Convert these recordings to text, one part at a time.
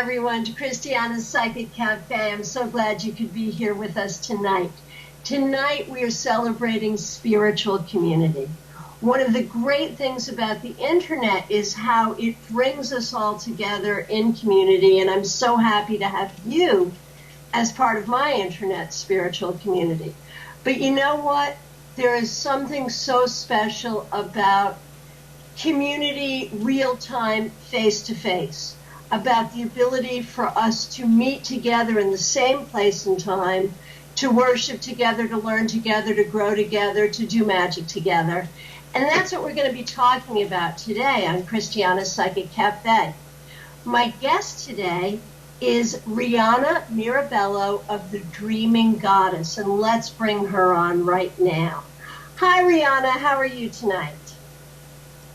everyone, to Christiana's Psychic Cafe. I'm so glad you could be here with us tonight. Tonight we are celebrating spiritual community. One of the great things about the internet is how it brings us all together in community, and I'm so happy to have you as part of my internet spiritual community. But you know what? There is something so special about community, real-time, face-to-face, about the ability for us to meet together in the same place and time, to worship together, to learn together, to grow together, to do magic together. And that's what we're going to be talking about today on Christiana's Psychic Cafe. My guest today is Rhianna Mirabello of the Dreaming Goddess, and let's bring her on right now. Hi, Rhianna. How are you tonight?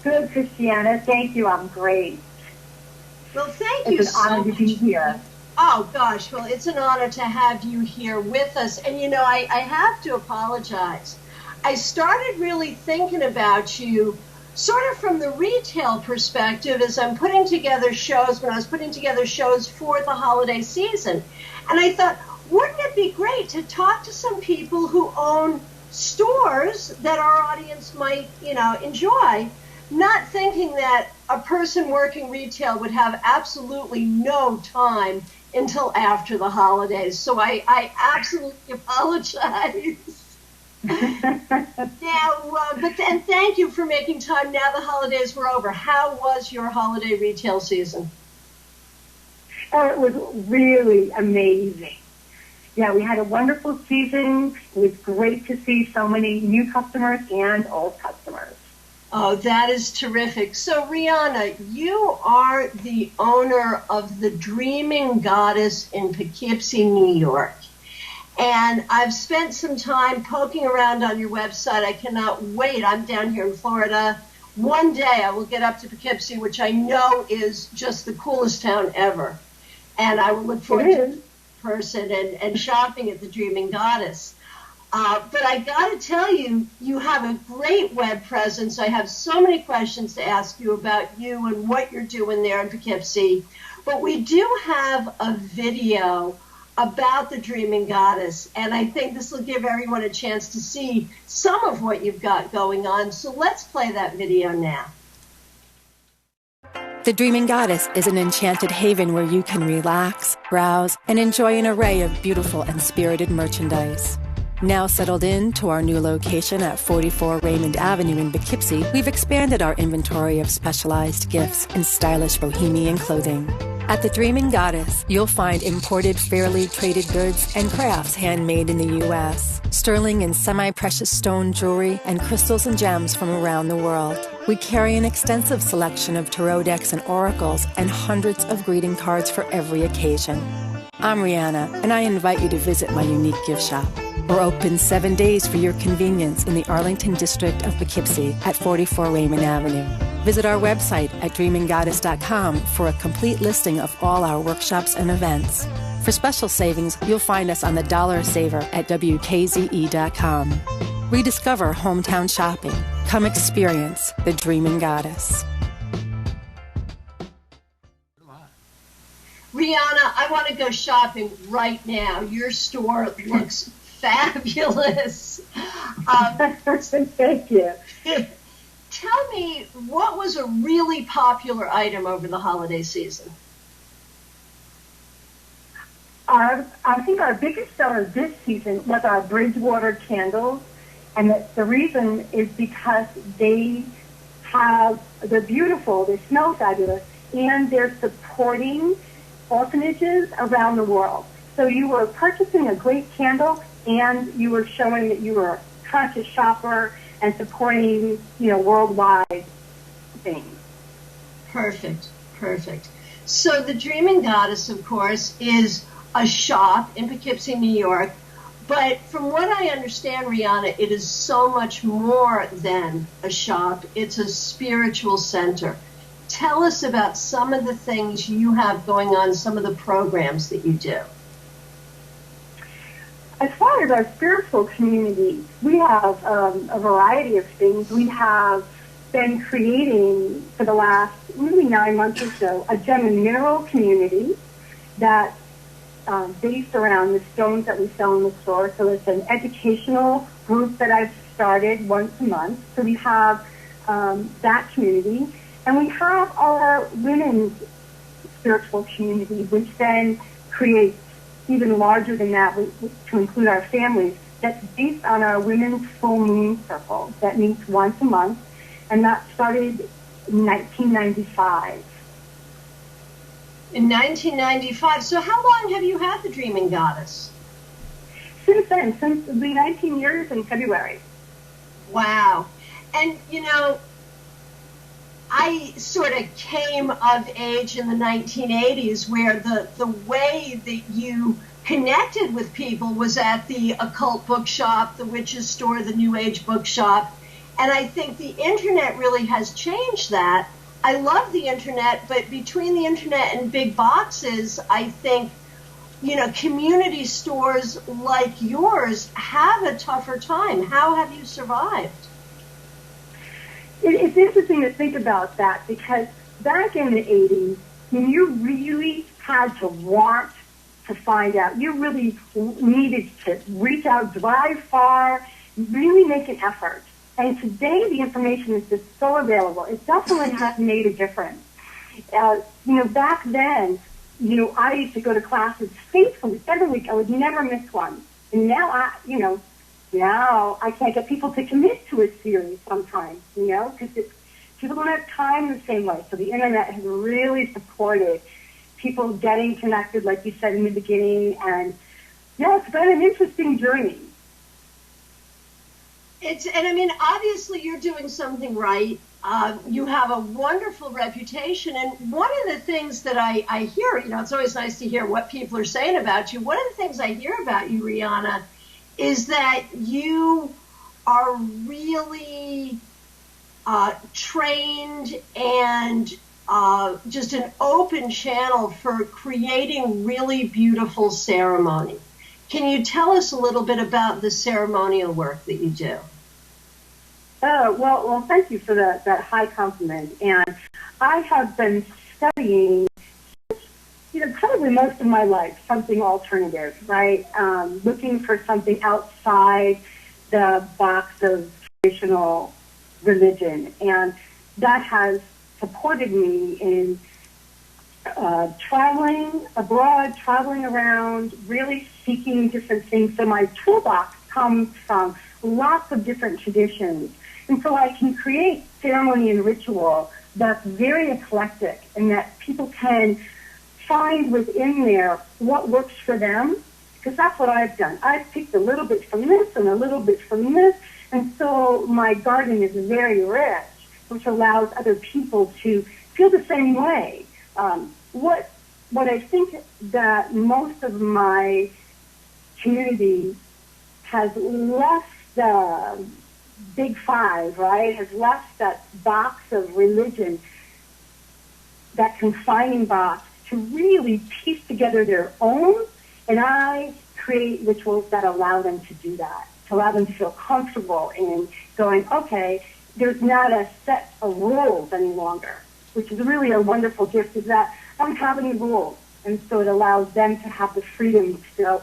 Good, Christiana. Thank you. I'm great. Well, thank you so much. It's an honor to be here. Oh, gosh. Well, it's an honor to have you here with us. And, you know, I have to apologize. I started really thinking about you sort of from the retail perspective as I'm putting together shows, when I was putting together shows for the holiday season. And I thought, wouldn't it be great to talk to some people who own stores that our audience might, you know, enjoy, not thinking that a person working retail would have absolutely no time until after the holidays. So I absolutely apologize. But then thank you for making time now the holidays were over. How was your holiday retail season? Oh, it was really amazing. Yeah, we had a wonderful season. It was great to see so many new customers and old customers. Oh, that is terrific. So, Rhianna, you are the owner of the Dreaming Goddess in Poughkeepsie, New York. And I've spent some time poking around on your website. I cannot wait. I'm down here in Florida. One day I will get up to Poughkeepsie, which I know is just the coolest town ever. And I will look forward to in person and shopping at the Dreaming Goddess. But I got to tell you, you have a great web presence. I have so many questions to ask you about you and what you're doing there in Poughkeepsie. But we do have a video about the Dreaming Goddess, and I think this will give everyone a chance to see some of what you've got going on. So let's play that video now. The Dreaming Goddess is an enchanted haven where you can relax, browse, and enjoy an array of beautiful and spirited merchandise. Now settled in to our new location at 44 Raymond Avenue in Poughkeepsie, we've expanded our inventory of specialized gifts and stylish bohemian clothing. At the Dreaming Goddess, you'll find imported, fairly traded goods and crafts handmade in the U.S., sterling and semi-precious stone jewelry, and crystals and gems from around the world. We carry an extensive selection of tarot decks and oracles and hundreds of greeting cards for every occasion. I'm Rhianna, and I invite you to visit my unique gift shop. We're open 7 days for your convenience in the Arlington district of Poughkeepsie at 44 Raymond Avenue. Visit our website at dreaminggoddess.com for a complete listing of all our workshops and events. For special savings, you'll find us on the Dollar Saver at WKZE.com. Rediscover hometown shopping. Come experience the Dreaming Goddess. Rihanna, I want to go shopping right now. Your store looks fabulous. Thank you. Tell me, what was a really popular item over the holiday season? I think our biggest seller this season was our Bridgewater candles, and the reason is because they're beautiful, they smell fabulous, and they're supporting orphanages around the world. So you were purchasing a great candle, and you were showing that you were a conscious shopper and supporting, worldwide things. Perfect, perfect. So the Dreaming Goddess, of course, is a shop in Poughkeepsie, New York. But from what I understand, Rhianna, it is so much more than a shop. It's a spiritual center. Tell us about some of the things you have going on, some of the programs that you do. As far as our spiritual community, we have a variety of things. We have been creating for the last maybe 9 months or so a gem and mineral community that's based around the stones that we sell in the store. So it's an educational group that I've started once a month. So we have that community. And we have our women's spiritual community, which then creates even larger than that to include our families. That's based on our women's full moon circle that meets once a month. And that started in 1995. In 1995. So how long have you had the Dreaming Goddess? Since then, since the 19 years in February. Wow. And, you know, I sort of came of age in the 1980s where the way that you connected with people was at the occult bookshop, the witches store, the New Age bookshop. And I think the internet really has changed that. I love the internet, but between the internet and big boxes, I think, you know, community stores like yours have a tougher time. How have you survived? It's interesting to think about that, because back in the 80s, when you really had to want to find out, you really needed to reach out, drive far, really make an effort. And today the information is just so available. It definitely has made a difference. You know, back then, you know, I used to go to classes faithfully every week. I would never miss one. And now now I can't get people to commit to a series sometimes, you know, because people don't have time the same way. So the internet has really supported people getting connected, like you said in the beginning. And yeah, it's been an interesting journey. And I mean, obviously you're doing something right. You have a wonderful reputation. And one of the things that I hear, you know, it's always nice to hear what people are saying about you. One of the things I hear about you, Rhianna, is that you are really trained and just an open channel for creating really beautiful ceremony. Can you tell us a little bit about the ceremonial work that you do? Oh, well, thank you for that high compliment. And I have been studying, you know, probably most of my life, something alternative, right? Looking for something outside the box of traditional religion. And that has supported me in traveling abroad, traveling around, really seeking different things. So my toolbox comes from lots of different traditions. And so I can create ceremony and ritual that's very eclectic and that people can find within there what works for them, because that's what I've done. I've picked a little bit from this and a little bit from this, and so my garden is very rich, which allows other people to feel the same way. What I think that most of my community has left the big five, right, has left that box of religion, that confining box, to really piece together their own, and I create rituals that allow them to do that, to allow them to feel comfortable in going, okay, there's not a set of rules any longer, which is really a wonderful gift, is that I don't have any rules, and so it allows them to have the freedom to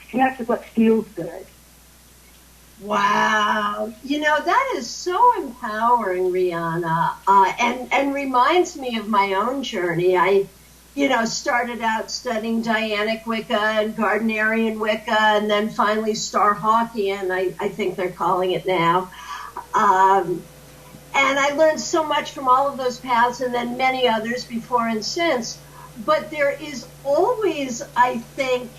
connect with what feels good. Wow. You know, that is so empowering, Rhianna, and reminds me of my own journey. I, you know, started out studying Dianic Wicca and Gardnerian Wicca, and then finally Starhawkian, I think they're calling it now. And I learned so much from all of those paths and then many others before and since. But there is always, I think,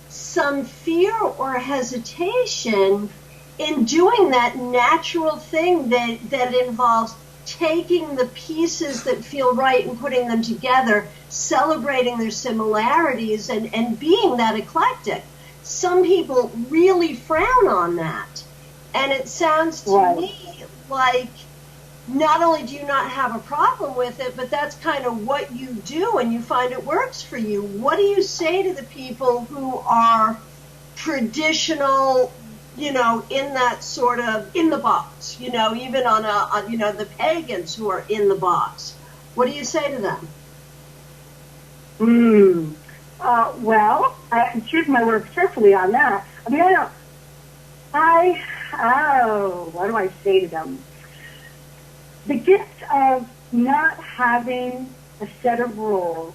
some fear or hesitation in doing that natural thing that involves taking the pieces that feel right and putting them together, celebrating their similarities, and being that eclectic. Some people really frown on that. And it sounds to me like not only do you not have a problem with it, but that's kind of what you do and you find it works for you. What do you say to the people who are traditional, you know, in that sort of, in the box, you know, even on you know, the pagans who are in the box? What do you say to them? Well, I have to choose my words carefully on that. I mean, what do I say to them? The gift of not having a set of rules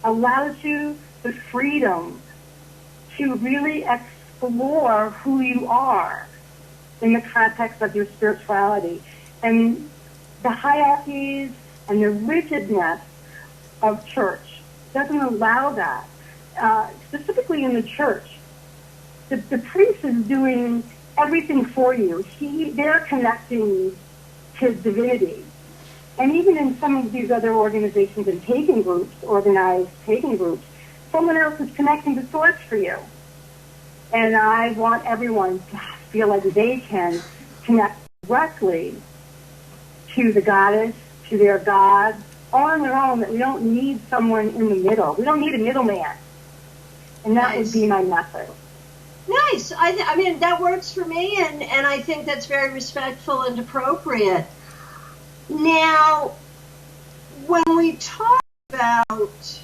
allows you the freedom to really explore who you are in the context of your spirituality. And the hierarchies and the rigidness of church doesn't allow that. Specifically in the church, the priest is doing everything for you. They're connecting to divinity. And even in some of these other organizations and pagan groups, organized pagan groups, someone else is connecting the source for you. And I want everyone to feel like they can connect directly to the goddess, to their god, all on their own, that we don't need someone in the middle. We don't need a middleman. And that would be my method. Nice. I mean, that works for me, and I think that's very respectful and appropriate. Now, when we talk about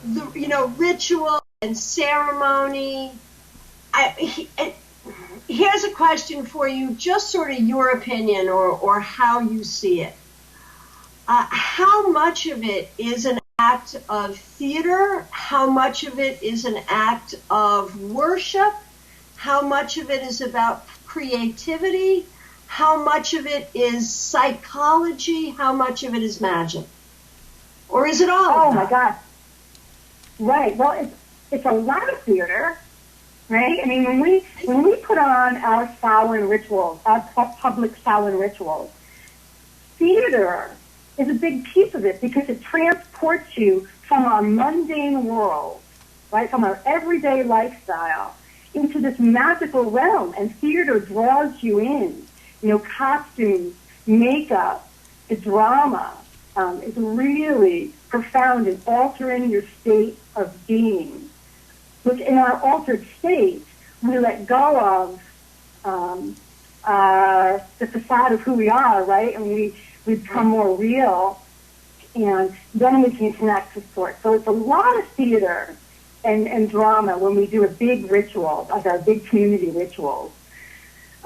the, ritual and ceremony, here's a question for you, just sort of your opinion or how you see it. How much of it is an act of theater? How much of it is an act of worship? How much of it is about creativity? How much of it is psychology? How much of it is magic? Or is it all? Oh, my God. Right. Well, it's a lot of theater, right? I mean, when we put on our Samhain rituals, our public Samhain rituals, theater is a big piece of it because it transports you from our mundane world, right, from our everyday lifestyle into this magical realm, and theater draws you in. Costumes, makeup, the drama is really profound in altering your state of being. Which in our altered state, we let go of the facade of who we are, right? And we become more real, and then we can connect to source. So it's a lot of theater and drama when we do a big ritual, like our big community rituals.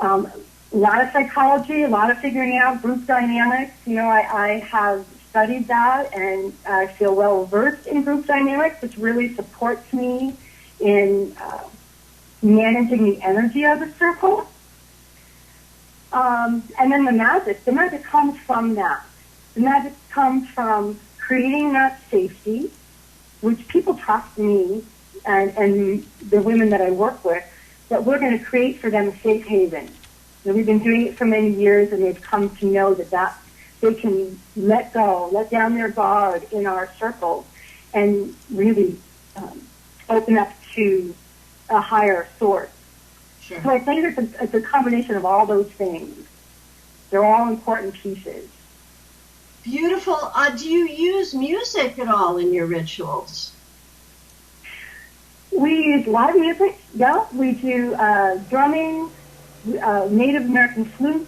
A lot of psychology, a lot of figuring out group dynamics. I have studied that, and I feel well versed in group dynamics, which really supports me in managing the energy of the circle. And then the magic comes from that. The magic comes from creating that safety, which people trust me and the women that I work with, that we're going to create for them a safe haven. We've been doing it for many years, and they've come to know that they can let down their guard in our circles, and really open up to a higher source. Sure. So I think it's a combination of all those things. They're all important pieces. Beautiful. Do you use music at all in your rituals? We use live music, yeah. We do drumming, Native American flute,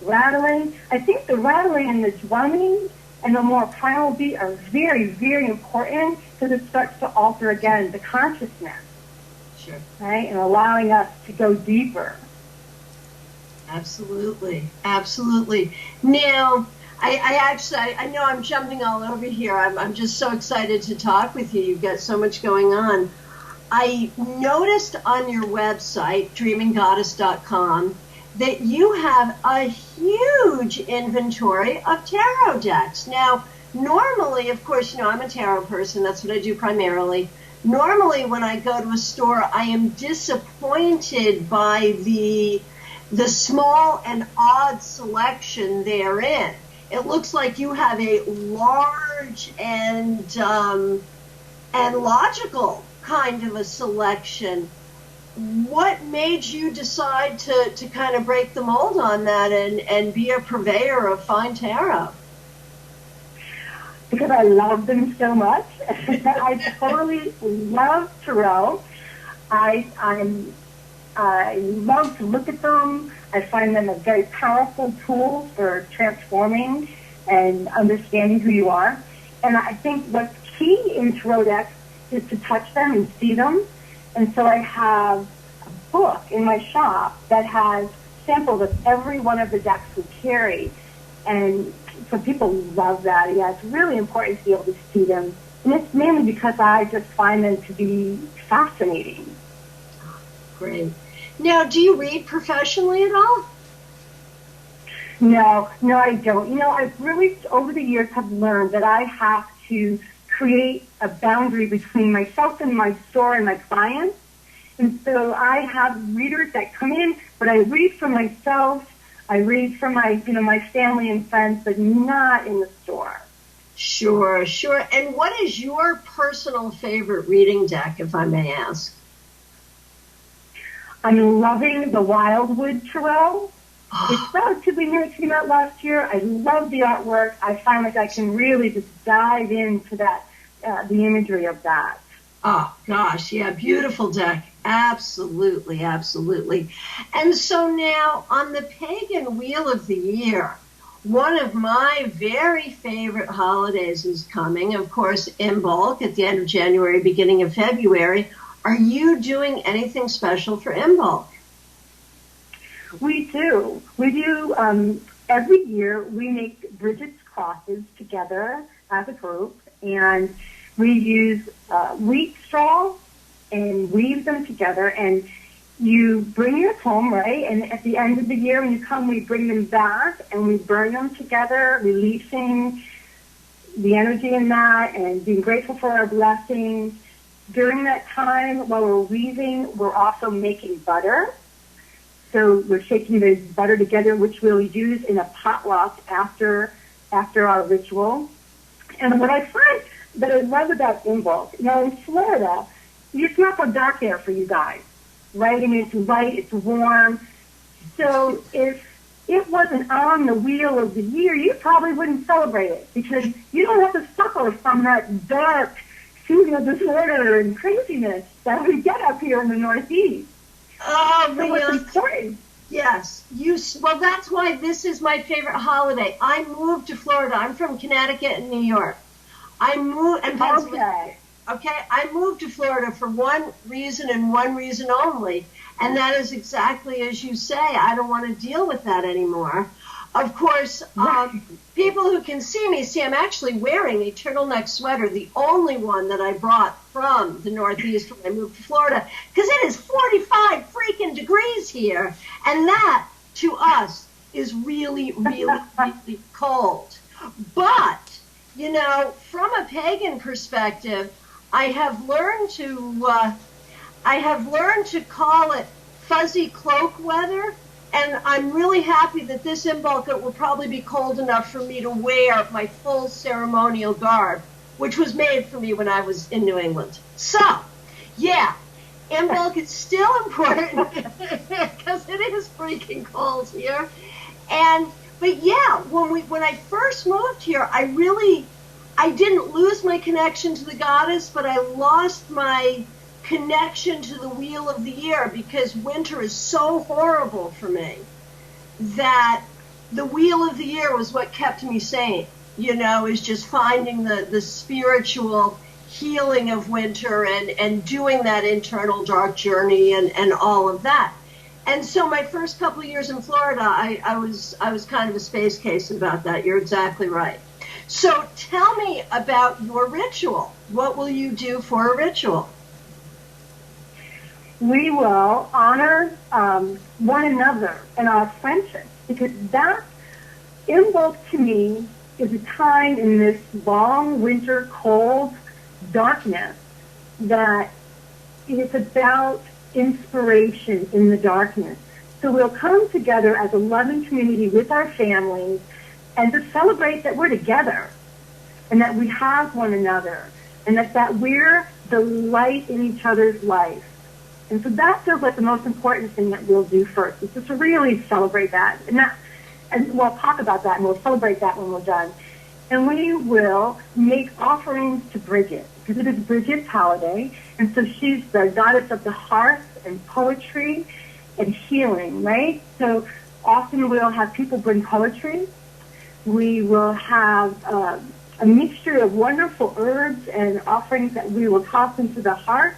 rattling. I think the rattling and the drumming and the more primal beat are very, very important because it starts to alter, again, the consciousness. Sure. Right? And allowing us to go deeper. Absolutely. Absolutely. Now, I know I'm jumping all over here. I'm just so excited to talk with you. You've got so much going on. I noticed on your website, dreaminggoddess.com, that you have a huge inventory of tarot decks. Now, normally, of course, I'm a tarot person. That's what I do primarily. Normally, when I go to a store, I am disappointed by the small and odd selection therein. It looks like you have a large and logical kind of a selection. What made you decide to kind of break the mold on that and be a purveyor of fine tarot? Because I love them so much. I totally love tarot. I love to look at them. I find them a very powerful tool for transforming and understanding who you are. And I think what's key in tarot decks is to touch them and see them. And so I have a book in my shop that has samples of every one of the decks we carry. And so people love that. Yeah, it's really important to be able to see them. And it's mainly because I just find them to be fascinating. Great. Now, do you read professionally at all? No, I don't. I've really, over the years, have learned that I have to create a boundary between myself and my store and my clients. And so I have readers that come in, but I read for myself. I read for my family and friends, but not in the store. Sure. And what is your personal favorite reading deck, if I may ask? I'm loving the Wildwood Tarot. It's relatively new. It came out last year. I love the artwork. I find like I can really just dive into that, the imagery of that. Oh, gosh, yeah, beautiful deck. Absolutely. And so now, on the Pagan Wheel of the Year, one of my very favorite holidays is coming, of course, Imbolc at the end of January, beginning of February. Are you doing anything special for Imbolc? We do. Every year we make Bridget's crosses together as a group, and we use wheat straw and weave them together, and you bring yours home, right? And at the end of the year when you come, we bring them back and we burn them together, releasing the energy in that and being grateful for our blessings. During that time, while we're weaving, we're also making butter. So we're shaking the butter together, which we'll use in a potluck after our ritual. And what I find that I love about Imbolc, in Florida, it's not so dark there for you guys, right? I mean, it's light, it's warm. So if it wasn't on the Wheel of the Year, you probably wouldn't celebrate it because you don't have to suffer from that dark seasonal disorder and craziness that we get up here in the Northeast. Oh, so what's important? Yes. Well, that's why this is my favorite holiday. I moved to Florida. I'm from Connecticut and New York. I moved and Pennsylvania. Okay. I moved to Florida for one reason and one reason only, and that is exactly as you say. I don't want to deal with that anymore. Of course, people who can see me see I'm actually wearing a turtleneck sweater, the only one that I brought from the Northeast when I moved to Florida, because it is 45 freaking degrees here, and that, to us, is really, really, really cold. But, from a pagan perspective, I have learned to call it fuzzy cloak weather. And I'm really happy that this Imbolc will probably be cold enough for me to wear my full ceremonial garb, which was made for me when I was in New England. So, yeah, Imbolc is still important because it is freaking cold here. But yeah, when I first moved here, I didn't lose my connection to the goddess, but I lost my connection to the Wheel of the Year because winter is so horrible for me that the Wheel of the Year was what kept me sane, is just finding the spiritual healing of winter and doing that internal dark journey and all of that. And so my first couple of years in Florida, I was kind of a space case about that. You're exactly right. So tell me about your ritual. What will you do for a ritual? We will honor one another and our friendship because that Imbolc to me is a time in this long winter, cold darkness that is about inspiration in the darkness. So we'll come together as a loving community with our families and to celebrate that we're together and that we have one another and that we're the light in each other's life. And so that feels like the most important thing that we'll do first, is just to really celebrate that. And we'll talk about that, and we'll celebrate that when we're done. And we will make offerings to Bridget, because it is Bridget's holiday, and so she's the goddess of the hearth and poetry and healing, right? So often we'll have people bring poetry. We will have a mixture of wonderful herbs and offerings that we will toss into the heart.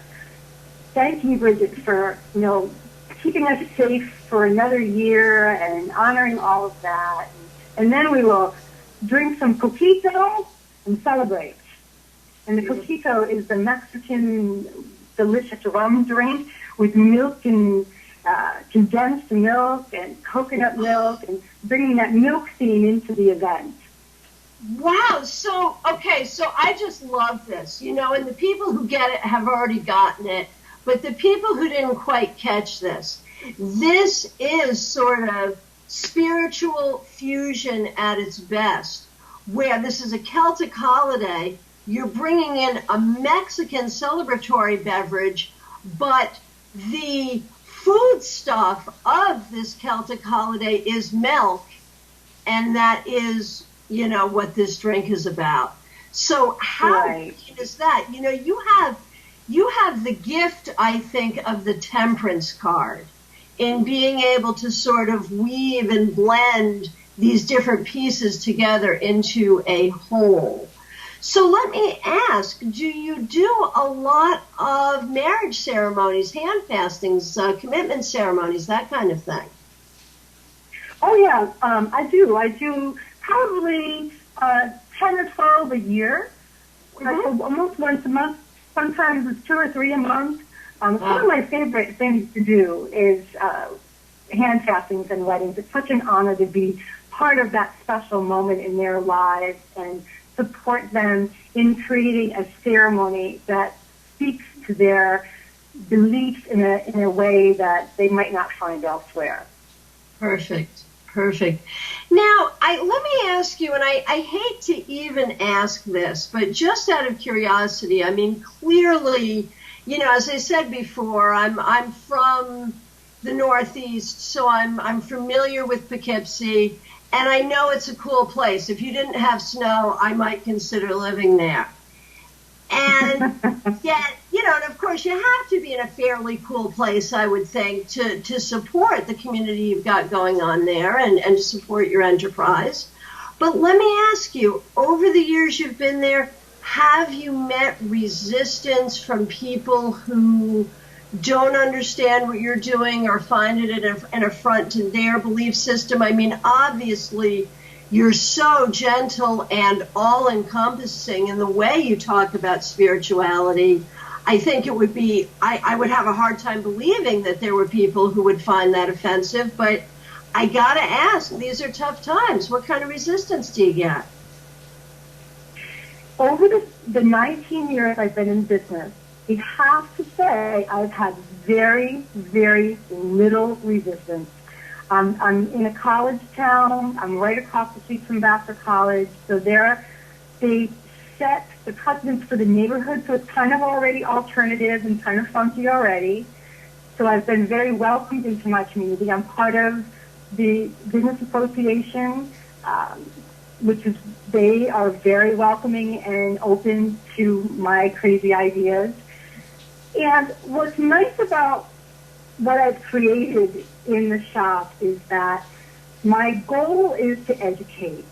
Thank you, Bridget, for, keeping us safe for another year and honoring all of that. And then we will drink some coquito and celebrate. And the coquito is the Mexican delicious rum drink with milk and condensed milk and coconut milk, and bringing that milk theme into the event. Wow. So I just love this, and the people who get it have already gotten it, but the people who didn't quite catch this is sort of spiritual fusion at its best, where this is a Celtic holiday. You're bringing in a Mexican celebratory beverage, but the food stuff of this Celtic holiday is milk, and that is, what this drink is about. So how great is that? You have the gift, I think, of the temperance card in being able to sort of weave and blend these different pieces together into a whole. So let me ask, do you do a lot of marriage ceremonies, hand fastings, commitment ceremonies, that kind of thing? Oh, yeah, I do. I do probably 10 or 12 a year, almost once a month. Sometimes it's 2 or 3 a month. One of my favorite things to do is hand fastings and weddings. It's such an honor to be part of that special moment in their lives and support them in creating a ceremony that speaks to their beliefs in a way that they might not find elsewhere. Perfect. Now, let me ask you, and I hate to even ask this, but just out of curiosity, I mean, clearly, as I said before, I'm from the Northeast, so I'm familiar with Poughkeepsie, and I know it's a cool place. If you didn't have snow, I might consider living there. And yet, and of course, you have to be in a fairly cool place, I would think, to support the community you've got going on there and to support your enterprise. But let me ask you, over the years you've been there, have you met resistance from people who don't understand what you're doing or find it an affront to their belief system? I mean, obviously, you're so gentle and all-encompassing in the way you talk about spirituality. I think it would be, I would have a hard time believing that there were people who would find that offensive, but I gotta ask, these are tough times. What kind of resistance do you get? Over the 19 years I've been in business, I have to say I've had very, very little resistance. I'm in a college town. I'm right across the street from Vassar College. So they set the precedents for the neighborhood, so it's kind of already alternative and kind of funky already. So I've been very welcomed into my community. I'm part of the Business Association, they are very welcoming and open to my crazy ideas. And what's nice about what I've created in the shop is that my goal is to educate.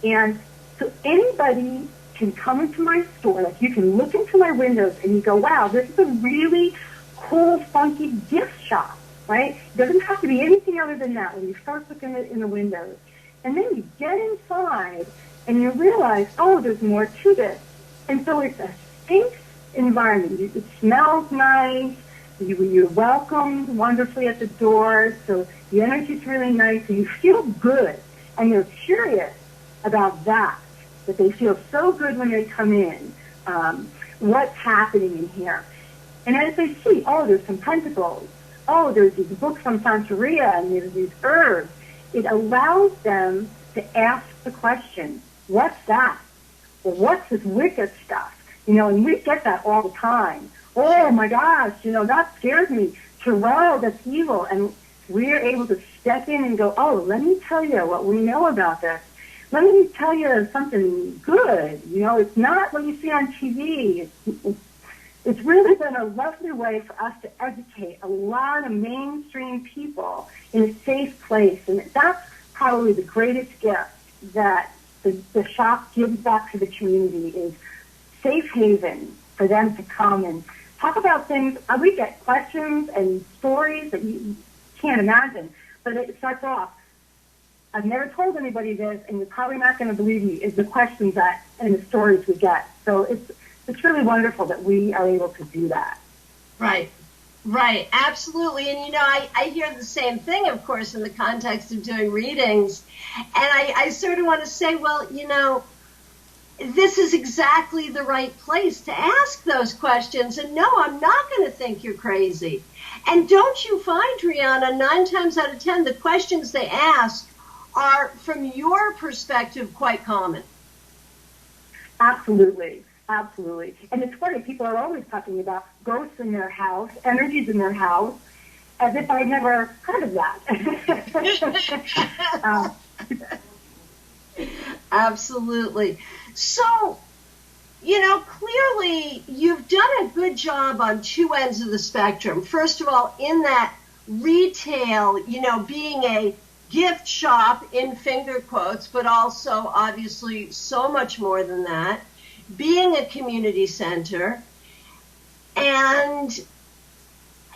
And so anybody can come into my store, like you can look into my windows and you go, wow, this is a really cool, funky gift shop, right? It doesn't have to be anything other than that when you start looking in the windows. And then you get inside and you realize, oh, there's more to this. And so it's a safe environment. It smells nice. You're welcomed wonderfully at the door. So the energy's really nice. So you feel good. And you're curious about that they feel so good when they come in. What's happening in here? And as they see, oh, there's some pentacles. Oh, there's these books on Santeria and there's these herbs. It allows them to ask the question, what's that? Or what's this Wicca stuff? And we get that all the time. Oh, my gosh, that scares me. Tarot, that's evil. And we're able to step in and go, oh, let me tell you what we know about this. Let me tell you something good. It's not what you see on TV. It's really been a lovely way for us to educate a lot of mainstream people in a safe place. And that's probably the greatest gift that the shop gives back to the community is safe haven for them to come and talk about things. We get questions and stories that you can't imagine, but it starts off, I've never told anybody this, and you're probably not going to believe me, is the questions that and the stories we get. So it's really wonderful that we are able to do that. Right. Right, absolutely. And, I hear the same thing, of course, in the context of doing readings. And I sort of want to say, well, this is exactly the right place to ask those questions. And no, I'm not going to think you're crazy. And don't you find, Rhianna, 9 times out of 10, the questions they ask are, from your perspective, quite common? Absolutely. Absolutely. And it's funny, people are always talking about ghosts in their house, energies in their house, as if I'd never heard of that. Absolutely. So, clearly you've done a good job on 2 ends of the spectrum. First of all, in that retail, being a gift shop in finger quotes, but also obviously so much more than that. Being a community center, and,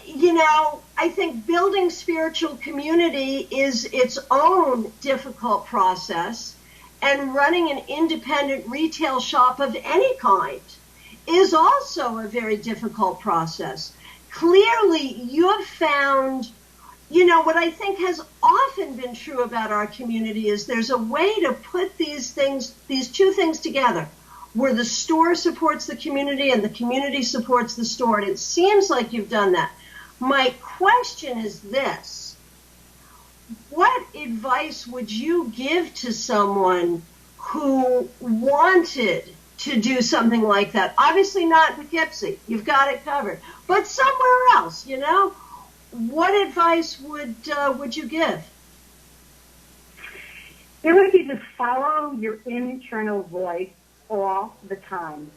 I think building spiritual community is its own difficult process, and running an independent retail shop of any kind is also a very difficult process. Clearly, you have found, what I think has often been true about our community is there's a way to put these 2 things together, where the store supports the community and the community supports the store. And it seems like you've done that. My question is this. What advice would you give to someone who wanted to do something like that? Obviously not in Poughkeepsie. You've got it covered. But somewhere else, what advice would you give? It would be to follow your internal voice all the time.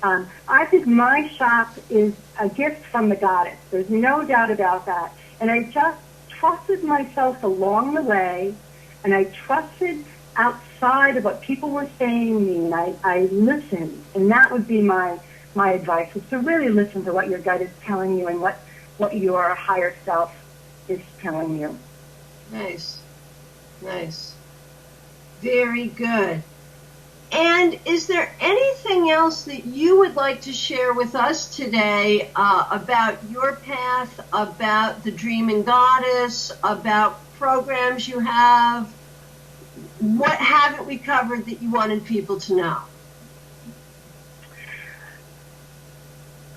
I think my shop is a gift from the Gaudet. There's no doubt about that. And I just trusted myself along the way, and I trusted outside of what people were saying to me, and I listened. And that would be my advice, is to really listen to what your gut is telling you and what your higher self is telling you. Nice. Nice. Very good. And is there anything else that you would like to share with us today about your path, about the Dreaming Goddess, about programs you have? What haven't we covered that you wanted people to know?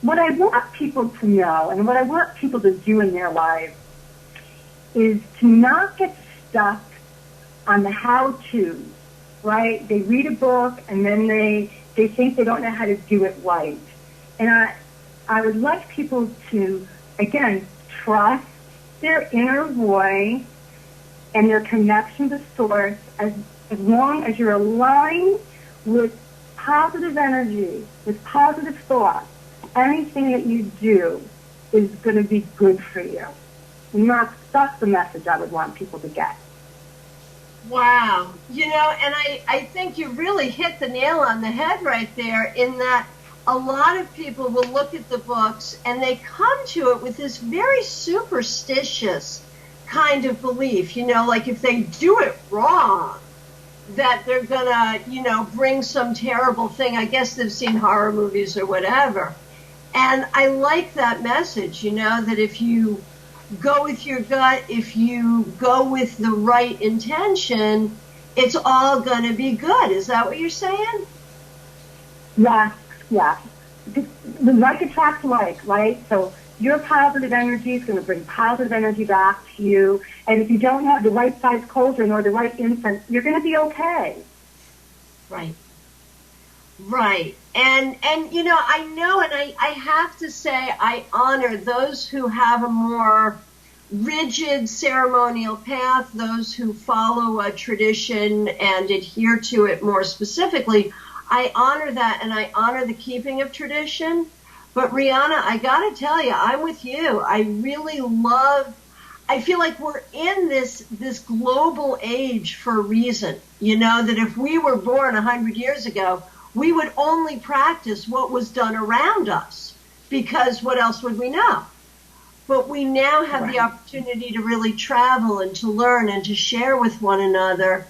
What I want people to know and what I want people to do in their lives is to not get stuck on the how-tos. Right? They read a book and then they think they don't know how to do it right. And I would like people to, again, trust their inner voice and their connection to Source as long as you're aligned with positive energy, with positive thoughts. Anything that you do is going to be good for you. And that's the message I would want people to get. Wow. And I think you really hit the nail on the head right there, in that a lot of people will look at the books and they come to it with this very superstitious kind of belief, like if they do it wrong, that they're gonna, bring some terrible thing. I guess they've seen horror movies or whatever. And I like that message, that if you go with your gut, if you go with the right intention, it's all going to be good. Is that what you're saying? Yes. The like attracts like, right? So your positive energy is going to bring positive energy back to you. And if you don't have the right size cauldron or the right incense, you're going to be okay. Right. And I know, and I have to say, I honor those who have a more rigid ceremonial path, those who follow a tradition and adhere to it more specifically. I honor that, and I honor the keeping of tradition. But Rhianna, I got to tell you, I'm with you. I really love I feel like we're in this global age for a reason. You know, that if we were born 100 years ago, we would only practice what was done around us, because what else would we know? But we now have the opportunity to really travel and to learn and to share with one another.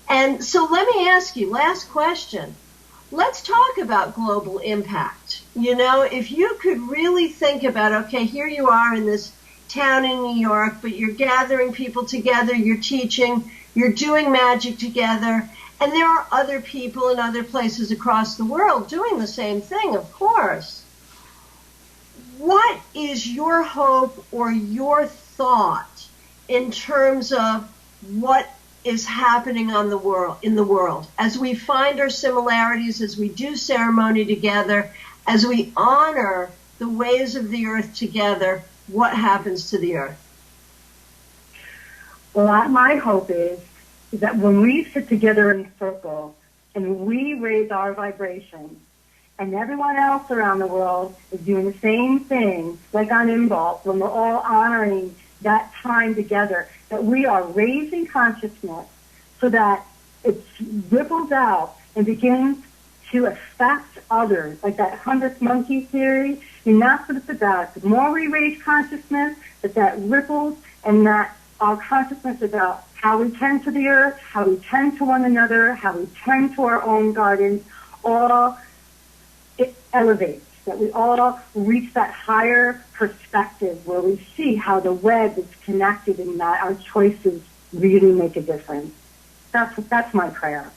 And so let me ask you, last question. Let's talk about global impact. You know, if you could really think about, okay, here you are in this town in New York, but you're gathering people together, you're teaching, you're doing magic together, and there are other people in other places across the world doing the same thing, of course. What is your hope or your thought in terms of what is happening in the world as we find our similarities, as we do ceremony together, as we honor the ways of the earth together? What happens to the earth? Well, my hope is that when we sit together in a circle and we raise our vibration, and everyone else around the world is doing the same thing, like on Involve, when we're all honoring that time together, that we are raising consciousness so that it ripples out and begins to affect others, like that 100th monkey theory. And that's what it's about. The more we raise consciousness, that ripples, and that our consciousness about how we tend to the earth, how we tend to one another, how we tend to our own gardens, all it elevates, that we all reach that higher perspective where we see how the web is connected and that our choices really make a difference. That's my prayer.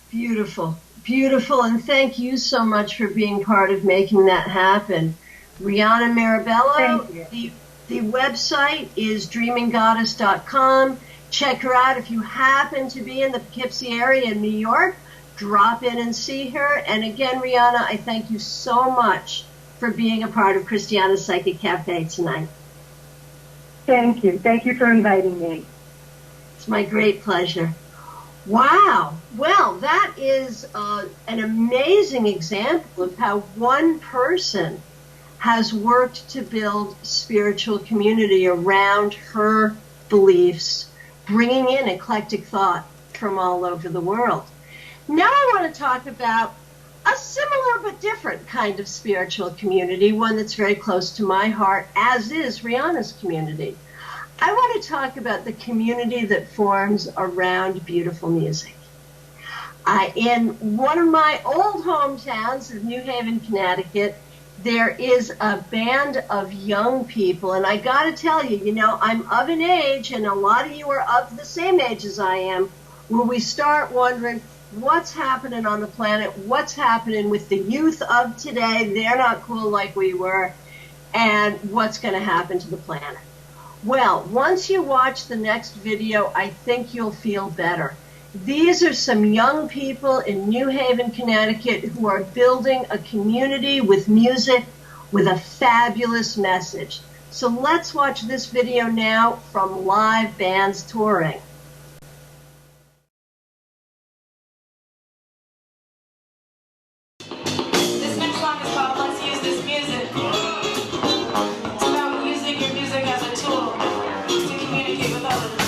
Beautiful, beautiful, and thank you so much for being part of making that happen. Rhianna Mirabello, the website is dreaminggoddess.com. Check her out. If you happen to be in the Poughkeepsie area in New York, drop in and see her. And again, Rhianna, I thank you so much for being a part of Christiana's Psychic Cafe tonight. Thank you. Thank you for inviting me. It's my great pleasure. Wow. Well, that is an amazing example of how one person has worked to build spiritual community around her beliefs, bringing in eclectic thought from all over the world. Now I want to talk about a similar but different kind of spiritual community, one that's very close to my heart, as is Rhianna's community. I want to talk about the community that forms around beautiful music. In one of my old hometowns of New Haven, Connecticut, there is a band of young people, and I got to tell you, you know, I'm of an age, and a lot of you are of the same age as I am, where we start wondering, what's happening on the planet? What's happening with the youth of today? They're not cool like we were. And what's going to happen to the planet? Well, once you watch the next video, I think you'll feel better. These are some young people in New Haven, Connecticut, who are building a community with music with a fabulous message. So let's watch this video now from Live Bands Touring. This next song is called Let's Use This Music. It's about using your music as a tool to communicate with others.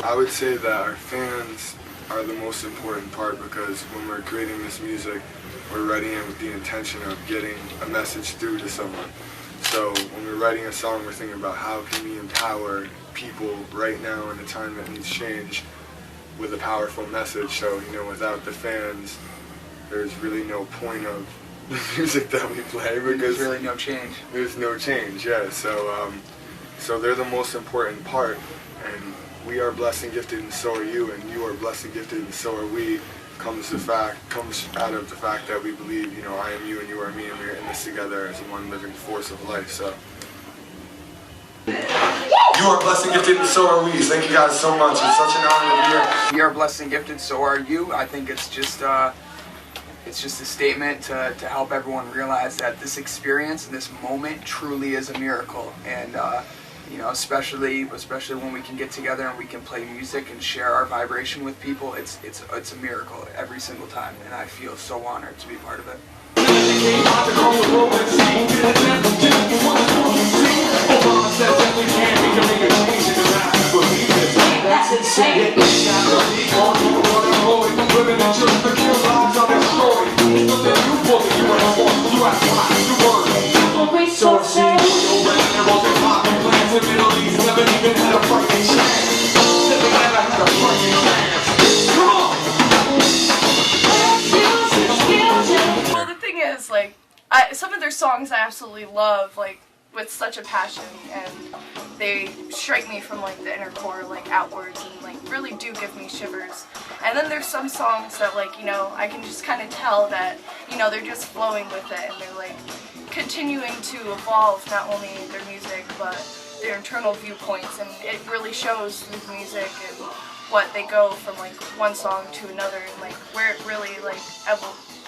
I would say that our fans are the most important part, because when we're creating this music, we're writing it with the intention of getting a message through to someone. So when we're writing a song, we're thinking about how can we empower people right now in a time that needs change with a powerful message. So, you know, without the fans, there's really no point of the music that we play, because there's really no change. There's no change, yeah. So they're the most important part, and we are blessed and gifted and so are you, and you are blessed and gifted and so are we, comes out of the fact that we believe, you know, I am you and you are me, and we're in this together as one living force of life. So you are blessed and gifted and so are we. Thank you guys so much. It's such an honor to be here. We are blessed and gifted, so are you. I think it's just a statement to help everyone realize that this experience and this moment truly is a miracle. And you know, especially when we can get together and we can play music and share our vibration with people, it's a miracle every single time, and I feel so honored to be part of it. Well, the thing is, like, some of their songs I absolutely love, like, with such a passion, and they strike me from, like, the inner core, like, outwards, and, like, really do give me shivers. And then there's some songs that, like, you know, I can just kind of tell that, you know, they're just flowing with it, and they're, like, continuing to evolve not only their music, but their internal viewpoints, and it really shows through music and what they go from, like, one song to another, and, like, where it really, like,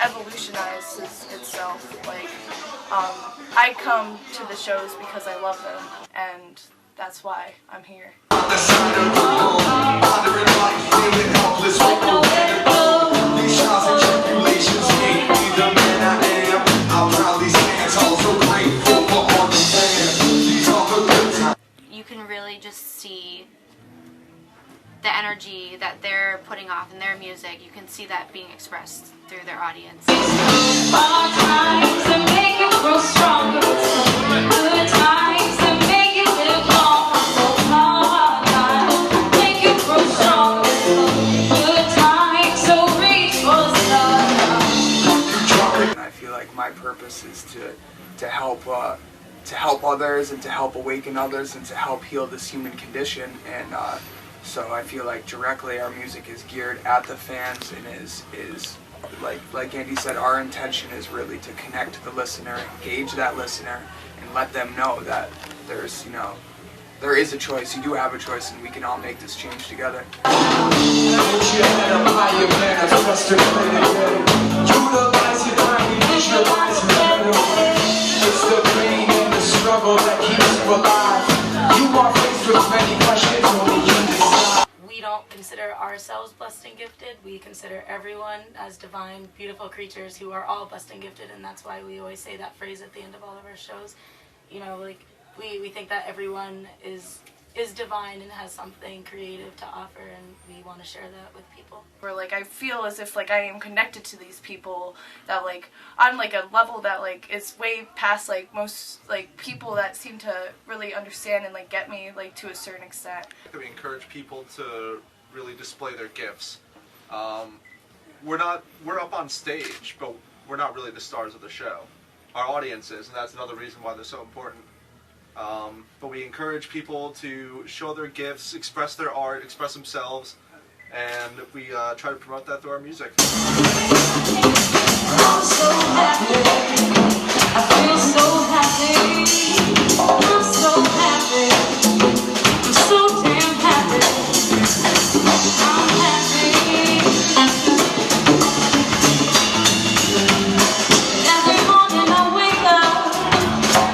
evolutionizes itself. Like, I come to the shows because I love them, and that's why I'm here. You can really just see the energy that they're putting off in their music. You can see that being expressed through their audience. I feel like my purpose is to help others and to help awaken others and to help heal this human condition, and so I feel like directly our music is geared at the fans, and is like Andy said, our intention is really to connect to the listener, engage that listener, and let them know that there's, you know, there is a choice, you do have a choice, and we can all make this change together. We don't consider ourselves blessed and gifted. We consider everyone as divine, beautiful creatures who are all blessed and gifted, and that's why we always say that phrase at the end of all of our shows. You know, like, we think that everyone is divine and has something creative to offer, and we want to share that with people. Where, like, I feel as if, like, I am connected to these people that, like, on, like, a level that, like, is way past, like, most, like, people that seem to really understand and, like, get me, like, to a certain extent. We encourage people to really display their gifts. We're up on stage, but we're not really the stars of the show. Our audience is, and that's another reason why they're so important. But we encourage people to show their gifts, express their art, express themselves, and we try to promote that through our music. I'm so happy, I feel so happy, I'm so happy, I'm so damn happy, I'm happy. Every morning I wake up,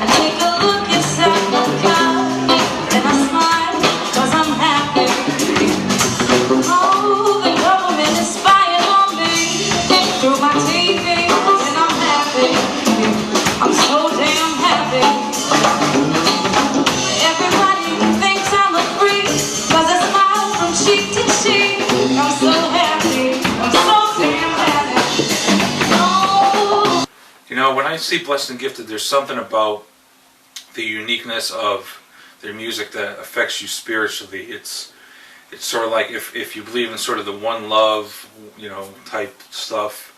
I take a look inside my car, and I smile, 'cause I'm happy. Oh, the government is spying on me through my TV, and I'm happy. I'm so damn happy. Everybody thinks I'm a freak, 'cause I smile from cheek to cheek. I'm so happy. I'm so damn happy. Oh. You know, when I see Blessed and Gifted, there's something about the uniqueness of their music that affects you spiritually. It's sort of like if you believe in sort of the one love, you know, type stuff,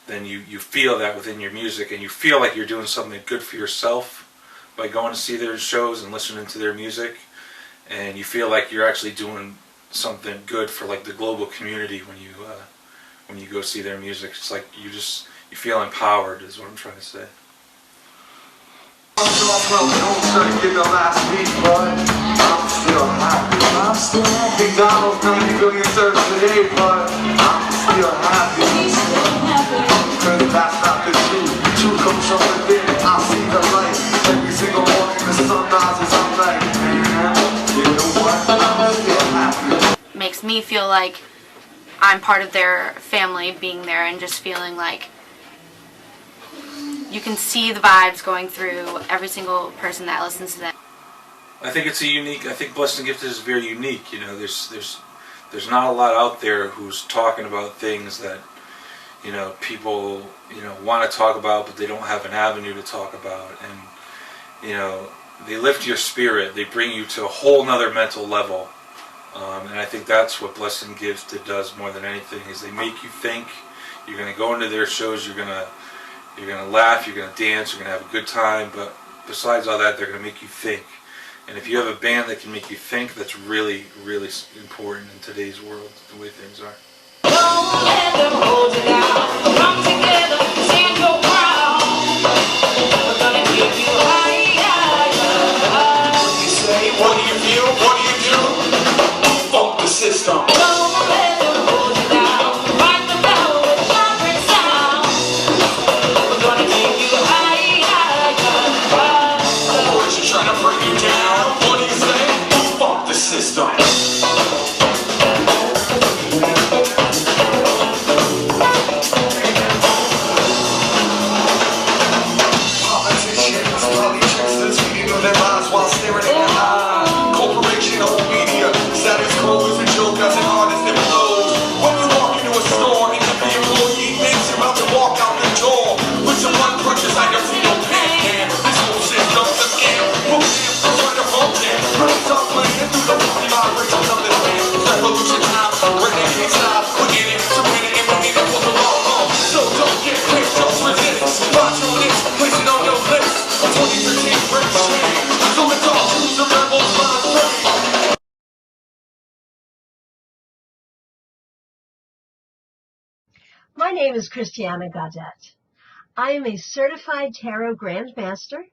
then you feel that within your music, and you feel like you're doing something good for yourself by going to see their shows and listening to their music, and you feel like you're actually doing something good for like the global community when you go see their music. It's like you feel empowered, is what I'm trying to say. I'm trying to get the last beat, but I'm still happy. McDonald's 90 billion serves today, but I'm still happy. Cause that's not the truth. Truth comes from within. I see the light. Every single morning the sun rises. I'm like, man, you know what? I'm still happy. Makes me feel like I'm part of their family, being there and just feeling like you can see the vibes going through every single person that listens to them. I think it's I think Blessed and Gifted is very unique. You know, there's not a lot out there who's talking about things that, you know, people, you know, want to talk about, but they don't have an avenue to talk about. And, you know, they lift your spirit. They bring you to a whole nother mental level. And I think that's what Blessed and Gifted does more than anything, is they make you think. You're going to go into their shows, you're going to laugh, you're going to dance, you're going to have a good time, but besides all that, they're going to make you think. And if you have a band that can make you think, that's really, really important in today's world, the way things are. Don't let them hold you down. Come together, stand your ground. We're gonna keep you high. What do you say? What do you feel? What do you do? Funk the system. Don't let them hold you down. Rock the bell with vibrant sound. We're gonna keep you high. Boys are trying to bring you down. What do you say? Funk the system. My name is Christiana Gaudet. I am a certified tarot grandmaster.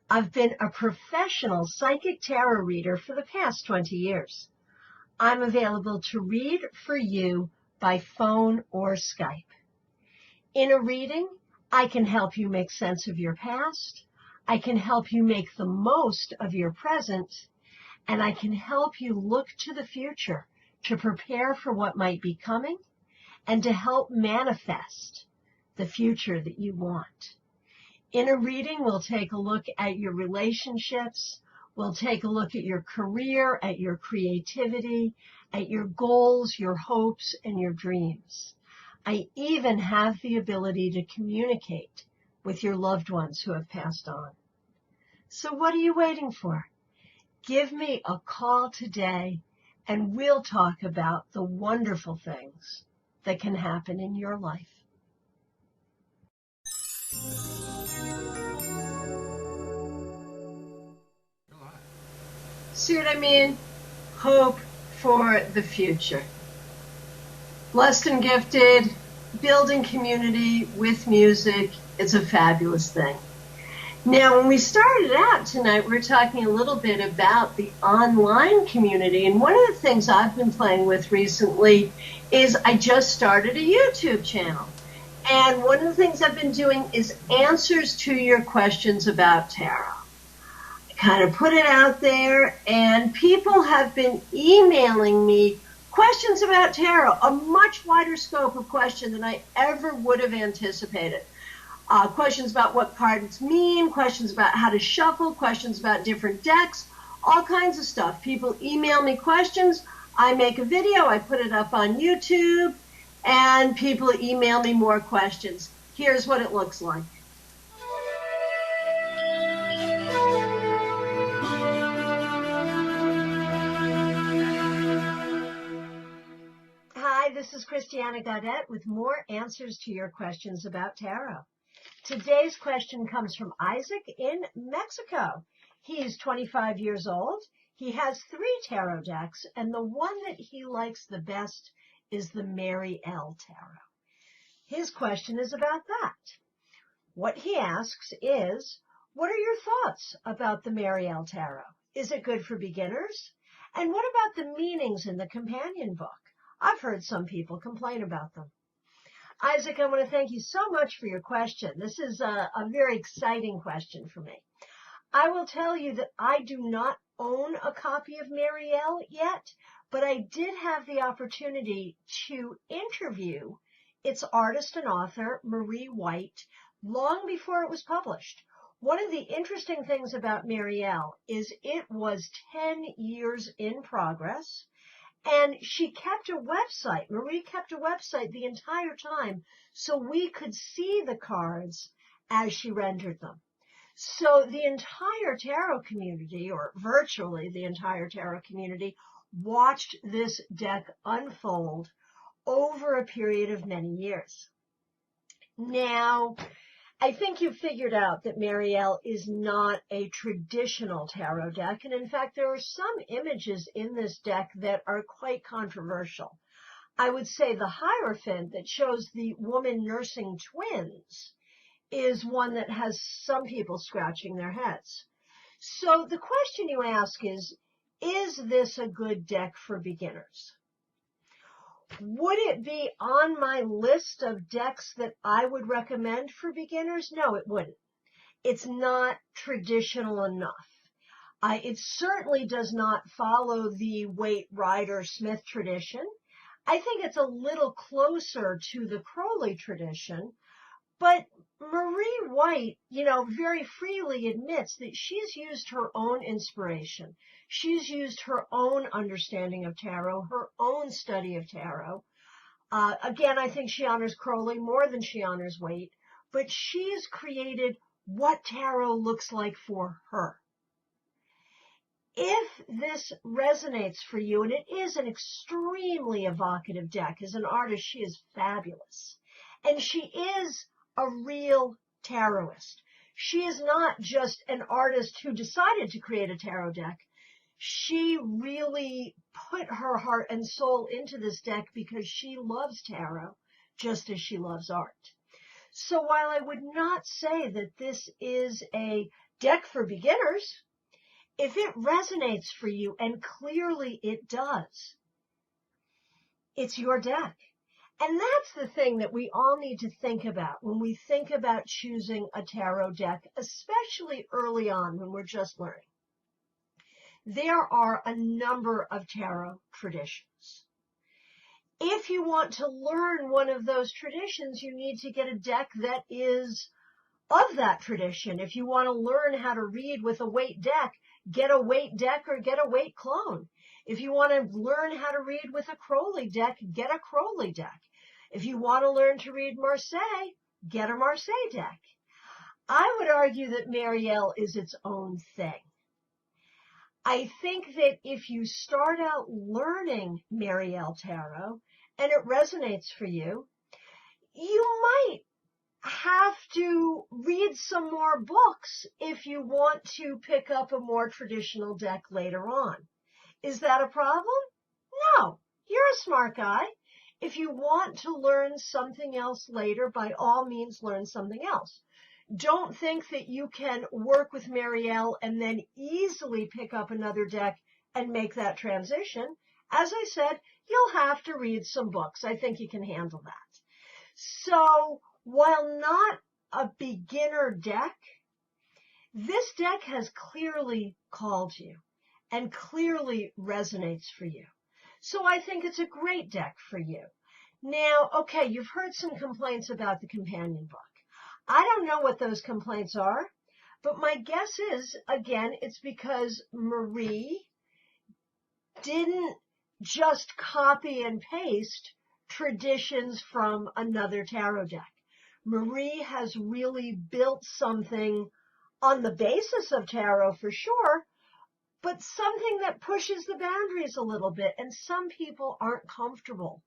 I've been a professional psychic tarot reader for the past 20 years. I'm available to read for you by phone or Skype. In a reading, I can help you make sense of your past, I can help you make the most of your present, and I can help you look to the future to prepare for what might be coming and to help manifest the future that you want. In a reading, we'll take a look at your relationships, we'll take a look at your career, at your creativity, at your goals, your hopes, and your dreams. I even have the ability to communicate with your loved ones who have passed on. So what are you waiting for? Give me a call today and we'll talk about the wonderful things that can happen in your life. See what I mean? Hope for the future. Blessed and Gifted, building community with music is a fabulous thing. Now, when we started out tonight, we were talking a little bit about the online community, and one of the things I've been playing with recently is I just started a YouTube channel. And one of the things I've been doing is answers to your questions about tarot. I kind of put it out there, and people have been emailing me questions about tarot, a much wider scope of question than I ever would have anticipated. Questions about what cards mean, questions about how to shuffle, questions about different decks, all kinds of stuff. People email me questions, I make a video, I put it up on YouTube, and people email me more questions. Here's what it looks like. Hi, this is Christiana Gaudet with more answers to your questions about tarot. Today's question comes from Isaac in Mexico. He is 25 years old. He has 3 tarot decks, and the one that he likes the best is the Mary L. Tarot. His question is about that. What he asks is, what are your thoughts about the Mary L. Tarot? Is it good for beginners? And what about the meanings in the companion book? I've heard some people complain about them. Isaac, I want to thank you so much for your question. This is a very exciting question for me. I will tell you that I do not own a copy of Mary L. yet, but I did have the opportunity to interview its artist and author, Marie White, long before it was published. One of the interesting things about Mary L. is it was 10 years in progress, and she kept a website. Marie kept a website the entire time so we could see the cards as she rendered them. So the entire tarot community, or virtually the entire tarot community, watched this deck unfold over a period of many years. Now, I think you've figured out that Mary L. is not a traditional tarot deck, and in fact, there are some images in this deck that are quite controversial. I would say the Hierophant that shows the woman nursing twins is one that has some people scratching their heads. So the question you ask is this a good deck for beginners? Would it be on my list of decks that I would recommend for beginners? No, it wouldn't. It's not traditional enough. It certainly does not follow the Waite, Rider, Smith tradition. I think it's a little closer to the Crowley tradition, but Marie White, very freely admits that she's used her own inspiration. She's used her own understanding of tarot, her own study of tarot. Again, I think she honors Crowley more than she honors Waite, but she's created what tarot looks like for her. If this resonates for you, and it is an extremely evocative deck, as an artist, she is fabulous. And she is a real tarotist. She is not just an artist who decided to create a tarot deck. She really put her heart and soul into this deck because she loves tarot just as she loves art. So while I would not say that this is a deck for beginners, if it resonates for you, and clearly it does, it's your deck. And that's the thing that we all need to think about when we think about choosing a tarot deck, especially early on when we're just learning. There are a number of tarot traditions. If you want to learn one of those traditions, you need to get a deck that is of that tradition. If you want to learn how to read with a Waite deck, get a Waite deck or get a Waite clone. If you want to learn how to read with a Crowley deck, get a Crowley deck. If you want to learn to read Marseille, get a Marseille deck. I would argue that Mary L. is its own thing. I think that if you start out learning Mary L. Tarot and it resonates for you, you might have to read some more books if you want to pick up a more traditional deck later on. Is that a problem? No. You're a smart guy. If you want to learn something else later, by all means, learn something else. Don't think that you can work with Mary L. and then easily pick up another deck and make that transition. As I said, you'll have to read some books. I think you can handle that. So while not a beginner deck, this deck has clearly called you and clearly resonates for you. So I think it's a great deck for you. Now, okay, you've heard some complaints about the companion book. I don't know what those complaints are, but my guess is, again, it's because Marie didn't just copy and paste traditions from another tarot deck. Marie has really built something on the basis of tarot for sure, but something that pushes the boundaries a little bit, and some people aren't comfortable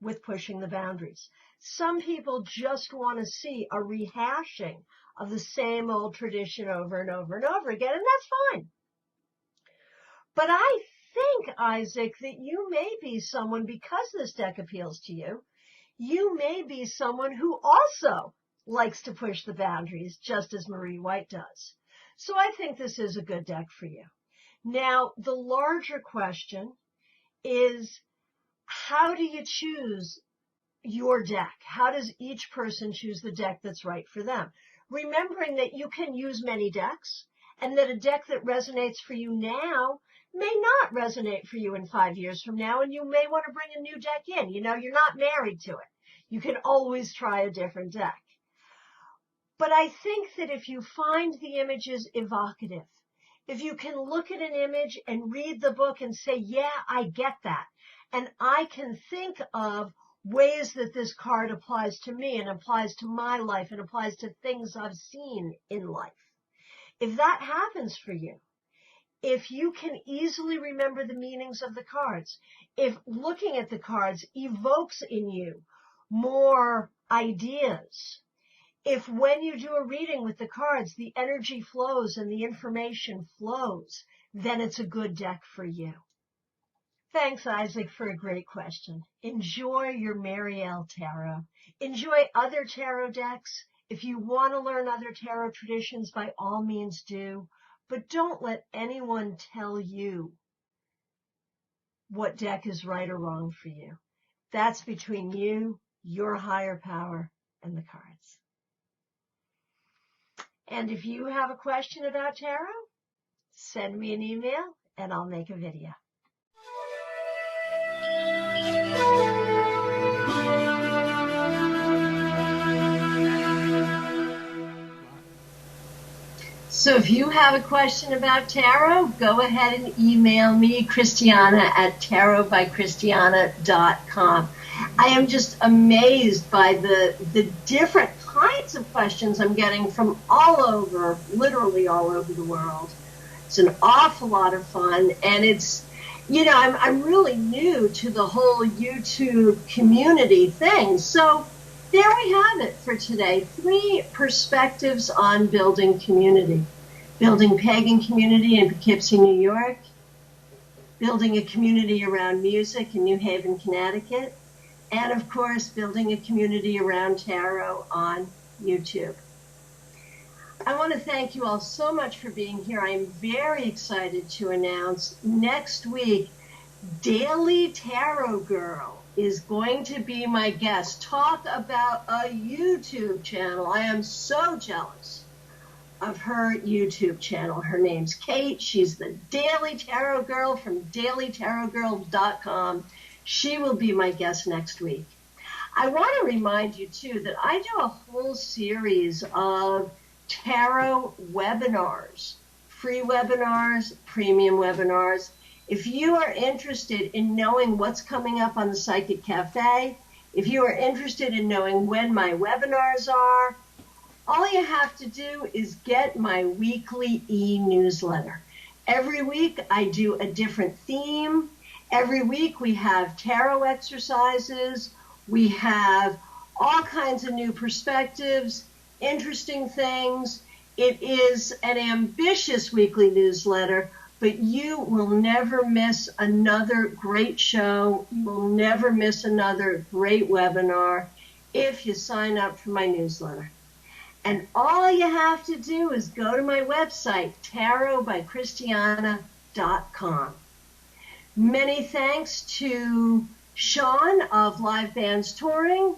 with pushing the boundaries. Some people just want to see a rehashing of the same old tradition over and over and over again, and that's fine. But I think, Isaac, that you may be someone, because this deck appeals to you, you may be someone who also likes to push the boundaries, just as Marie White does. So I think this is a good deck for you. Now, the larger question is, how do you choose your deck? How does each person choose the deck that's right for them? Remembering that you can use many decks, and that a deck that resonates for you now may not resonate for you in 5 years from now, and you may want to bring a new deck in. You know, you're not married to it. You can always try a different deck. But I think that if you find the images evocative, if you can look at an image and read the book and say, yeah, I get that, and I can think of ways that this card applies to me and applies to my life and applies to things I've seen in life. If that happens for you, if you can easily remember the meanings of the cards, if looking at the cards evokes in you more ideas, if when you do a reading with the cards, the energy flows and the information flows, then it's a good deck for you. Thanks, Isaac, for a great question. Enjoy your Marielle Tarot. Enjoy other tarot decks. If you want to learn other tarot traditions, by all means do. But don't let anyone tell you what deck is right or wrong for you. That's between you, your higher power, and the cards. And if you have a question about tarot, send me an email and I'll make a video. So if you have a question about tarot, go ahead and email me, Christiana, at tarotbychristiana.com. I am just amazed by the different kinds of questions I'm getting from all over, literally all over the world. It's an awful lot of fun, and it's, you know, I'm really new to the whole YouTube community thing. So there we have it for today. 3 perspectives on building community. Building pagan community in Poughkeepsie, New York. Building a community around music in New Haven, Connecticut. And of course, building a community around tarot on YouTube. I want to thank you all so much for being here. I am very excited to announce next week, Daily Tarot Girl is going to be my guest. Talk about a YouTube channel. I am so jealous of her YouTube channel. Her name's Kate. She's the Daily Tarot Girl from dailytarotgirl.com. She will be my guest next week. I want to remind you, too, that I do a whole series of tarot webinars, free webinars, premium webinars. If you are interested in knowing what's coming up on the Psychic Cafe, if you are interested in knowing when my webinars are, all you have to do is get my weekly e-newsletter. Every week I do a different theme. Every week we have tarot exercises. We have all kinds of new perspectives, interesting things. It is an ambitious weekly newsletter, but you will never miss another great show. You will never miss another great webinar if you sign up for my newsletter. And all you have to do is go to my website, tarotbychristiana.com. Many thanks to Sean of Live Bands Touring,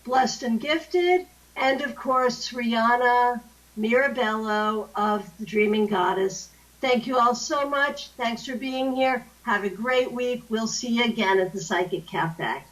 Blessed and Gifted, and of course, Rhianna Mirabello of The Dreaming Goddess. Thank you all so much. Thanks for being here. Have a great week. We'll see you again at the Psychic Cafe.